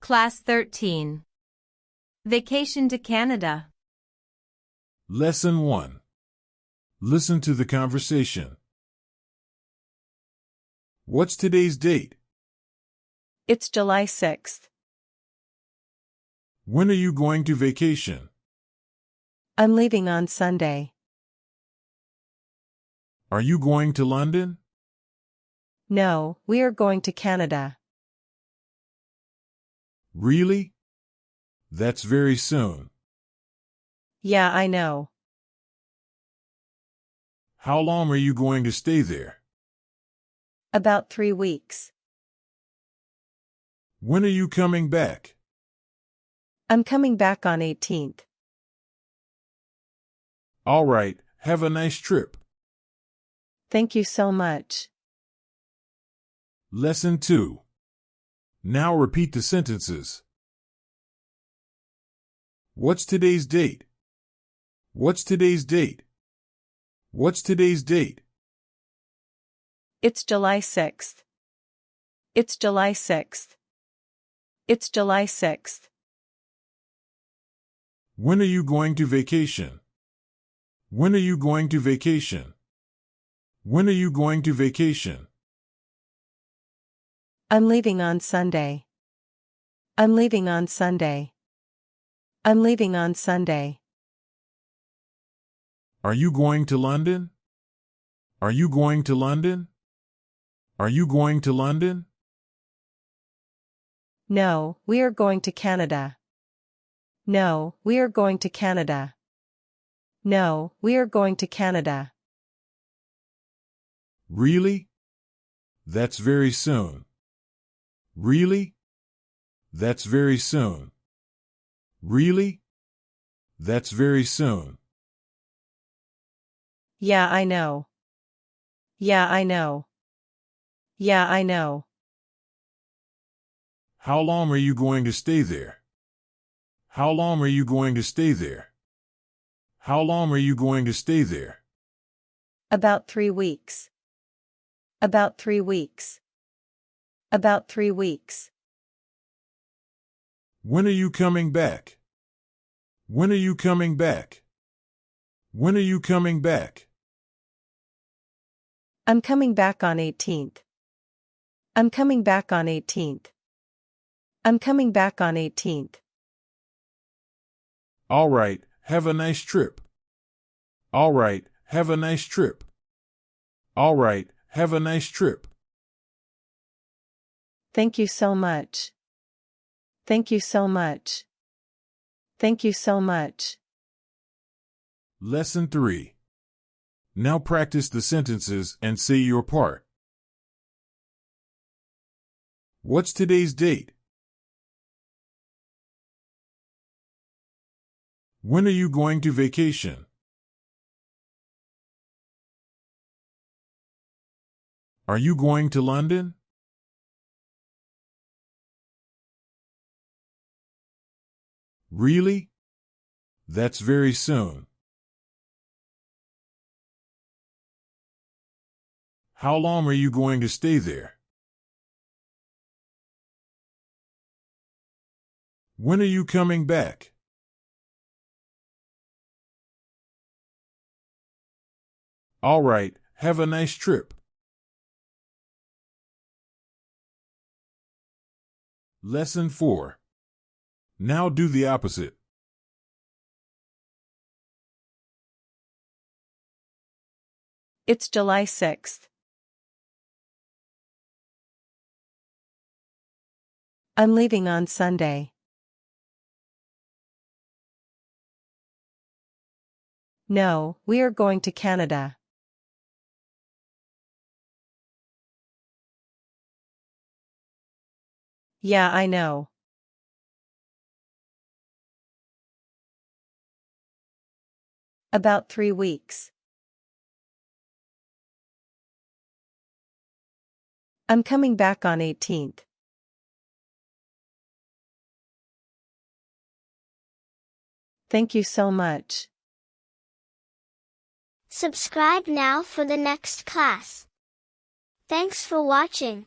Class 13. Vacation to Canada. Lesson 1. Listen to the conversation. What's today's date? It's July 6th. When are you going to vacation? I'm leaving on Sunday. Are you going to London? No, we are going to Canada. Really? That's very soon. Yeah, I know. How long are you going to stay there? About 3 weeks. When are you coming back? I'm coming back on 18th. All right, have a nice trip. Thank you so much. Lesson 2. Now repeat the sentences. What's today's date? What's today's date? What's today's date? It's July 6th. It's July 6th. It's July 6th. When are you going to vacation? When are you going to vacation? When are you going to vacation? I'm leaving on Sunday. I'm leaving on Sunday. I'm leaving on Sunday. Are you going to London? Are you going to London? Are you going to London? No, we are going to Canada. No, we are going to Canada. No, we are going to Canada. Really? That's very soon. Really? That's very soon. Really? That's very soon. Yeah, I know. Yeah, I know. Yeah, I know. How long are you going to stay there? How long are you going to stay there? How long are you going to stay there? About 3 weeks. About 3 weeks. About 3 weeks. When are you coming back? When are you coming back? When are you coming back? I'm coming back on 18th. I'm coming back on 18th. I'm coming back on 18th. All right, have a nice trip. All right, have a nice trip. All right, have a nice trip. Thank you so much. Thank you so much. Thank you so much. Lesson 3. Now practice the sentences and say your part. What's today's date? When are you going to vacation? Are you going to London? Really? That's very soon. How long are you going to stay there? When are you coming back? All right, have a nice trip. Lesson 4. Now do the opposite. It's July 6th. I'm leaving on Sunday. No, we are going to Canada. Yeah, I know. About 3 weeks. I'm coming back on 18th. Thank you so much. Subscribe now for the next class. Thanks for watching.